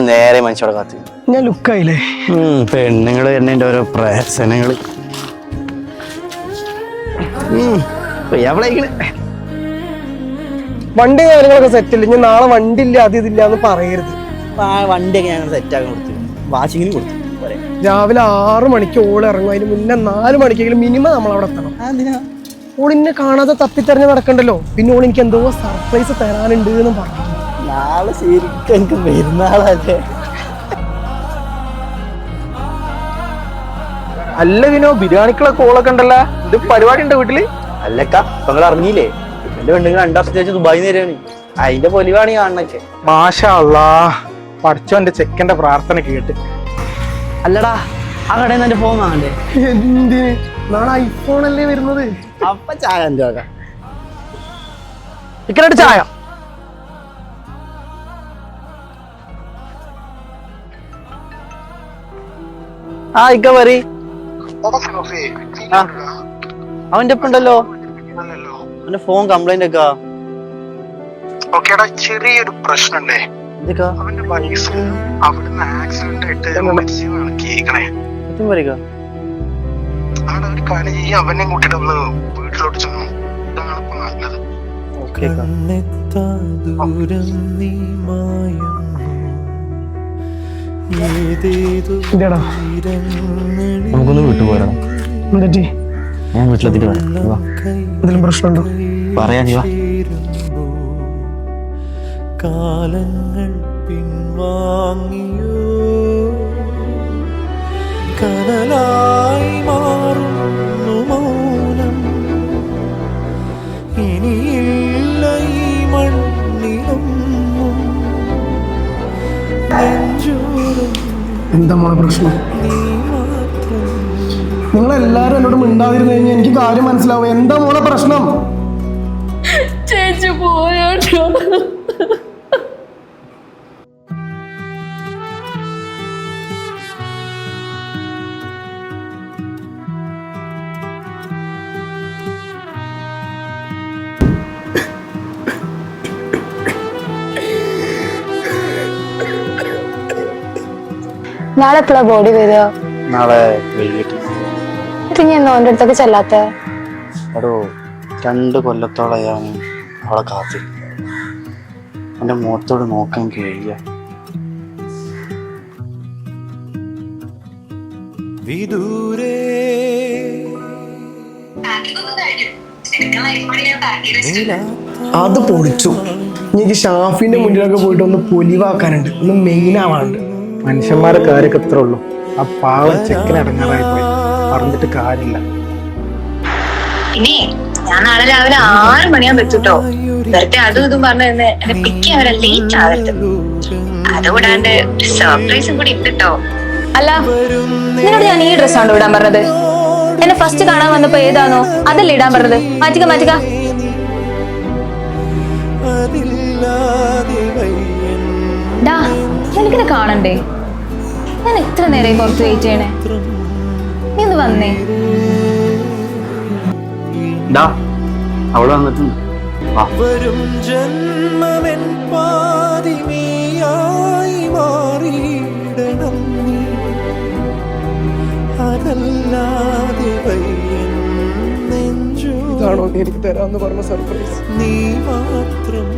നേരെ മനുഷ്യടെ കാത്ത് ഞാൻ ലുക്കായില്ലേ? പെണ്ണുങ്ങള് തന്നെ ഓരോ പ്രഹസനങ്ങള്. വണ്ടി കാര്യങ്ങളൊക്കെ സെറ്റില്ല. ഇനി നാളെ വണ്ടി ഇല്ല അത് ഇതില്ല എന്ന് പറയരുത്. വണ്ടിയൊക്കെ ഞങ്ങൾ സെറ്റാക്കാൻ കൊടുത്തു, വാഷിങ്ങിനും കൊടുത്തു. രാവിലെ 6 മണിക്ക് ഓള് ഇറങ്ങും. അതിന് മുന്നേ 4 മണിക്കെങ്കിലും മിനിമം നമ്മൾ അവിടെ എത്തണം. ഓളിന്നെ കാണാതെ തപ്പിത്തെരഞ്ഞ് നടക്കണ്ടല്ലോ. പിന്നെ ഓൾ എനിക്ക് എന്തോ സർപ്രൈസ് തരാനുണ്ട് എന്നും പറഞ്ഞു. നാളെ ശരിക്കും എനിക്ക് പെരുന്നാളല്ലേ. അല്ല വിനോ, ബിരിയാണിക്കുള്ള കോളൊക്കെ ഉണ്ടല്ലോ. ഇത് പരിപാടി ഉണ്ട് വീട്ടില്? അല്ലക്ക, ഇപ്പൊ നിങ്ങൾ അറിഞ്ഞില്ലേ? എന്റെ പെണ്ണുങ്ങൾ 2 വർഷം ചേച്ചി ദുബായി നേരാണ്. അതിന്റെ പൊലിവാണ് ഈ കാണണൊക്കെ. മാഷാ അല്ലാഹ്, പഠിച്ചോ എന്റെ ചെക്കന്റെ പ്രാർത്ഥന കേട്ട്. അല്ലടാ, ആ കടയിൽ നിന്ന് എന്റെ ഫോൺ വാങ്ങണ്ടേ? എന്തിന്? നാളെ ഐഫോൺ അല്ലേ വരുന്നത്. അപ്പൊ ചായ എന്തോ ഇക്കനായിട്ട് ചായ. ആ ഇക്ക പറ. അവന്റെ ഒപ്പം ഉണ്ടല്ലോ, അവന്റെ ഫോൺ കംപ്ലൈന്റ് ഒക്കെ. ചെറിയൊരു പ്രശ്നണ്ടേ, എന്തൊക്കെ? അവന്റെ വയസ്സ് അവിടുന്ന് ആക്സിഡന്റ് ആയിട്ട് കേക്കണേ. അവിടെ ഒരു കാര്യം ചെയ്യും, അവനെ കൂട്ടിട്ട് ഒന്ന് വീട്ടിലോട്ട് ചെന്നു. ഇതാണ് ഇപ്പൊ നല്ലത്. നമുക്കൊന്ന് വീട്ടു പോരാ. എന്നിട്ട് ഞാൻ വീട്ടിലെത്തിട്ട് പറയാം. എന്തെങ്കിലും പ്രശ്നമുണ്ടോ പറയാ. നീ വാ. കാലങ്ങൾ പിൻവാങ്ങിയോ, കനലായി മാറുന്നു മൗനം. ഇനിയില്ല ഈ മണ്ണിലൊന്നും നെഞ്ചൂരും. എന്താ മോളെ പ്രശ്നം? നീ മാത്രം. നിങ്ങളെല്ലാരും എന്നോട് മിണ്ടാതിരുന്നു കഴിഞ്ഞാൽ എനിക്ക് കാര്യം മനസ്സിലാവും. എന്താ മോളെ പ്രശ്നം? ചേച്ചി പോയോട്ടോ. നാളെ എപ്പോഴാ ബോഡി വരിക? നാളെ വൈകിട്ട്. എന്നിട്ട് ഞാൻ ഓൻ്റെ അടുത്തൊക്കെ ചെല്ലാത്ത? എടോ, 2 കൊല്ലത്തോളം അവളെ കാത്തി. എന്റെ മുഖത്തോട് നോക്കാൻ കഴിയ. വിദൂരേ അത് പൊളിച്ചു. എനിക്ക് ഷാഫിന്റെ മുന്നിലൊക്കെ പോയിട്ട് ഒന്ന് പൊലിവാക്കാനുണ്ട്, ഒന്ന് മെയിൻ ആവാനുണ്ട്. മനുഷ്യന്മാരെ കാര്യമൊക്കെ ഇത്ര ഉള്ളൂ. ആ പാവം ചെക്കൻ അടങ്ങാറായി പോയി, പറഞ്ഞിട്ട് കാര്യമില്ല. ഇനി ഞാൻ നാളെ രാവിലെ 6 മണിയാകുമ്പോ എത്തൂട്ടോ. വെറുതെ അതും ഇതും പറഞ്ഞു തന്നെ എന്നെ പിക്ക് അവരെ ലേറ്റ് ആവരുത്. അതുകൂടാണ്ട് സർപ്രൈസും കൂടി ഇട്ടോ. അല്ല, നിന്നോട് ഞാൻ ഈ ഡ്രസ്സാണോ ഇടാൻ പറഞ്ഞത്? എന്നെ ഫസ്റ്റ് കാണാൻ വന്നപ്പോ ഏതാണോ അതല്ലേ ഇടാൻ പറഞ്ഞത്? മാറ്റിക്ക മാറ്റിക്ക. ഡാ, എനിക്കിനെ കാണണ്ടേ? ഞാൻ എത്ര നേരമായി പുറത്ത് വെയിറ്റ് ചെയ്യണേ. നീ ഒന്ന് വന്നേ. അവള് വന്നിട്ടുണ്ട്. വരും ജന്മമെൻ പാതിമേയായി മാറിയിടണം നീ. അതല്ലാതെ ഇതാണോ എനിക്ക് തരാന്ന് പറഞ്ഞ സർപ്രൈസ്? നീ മാത്രം.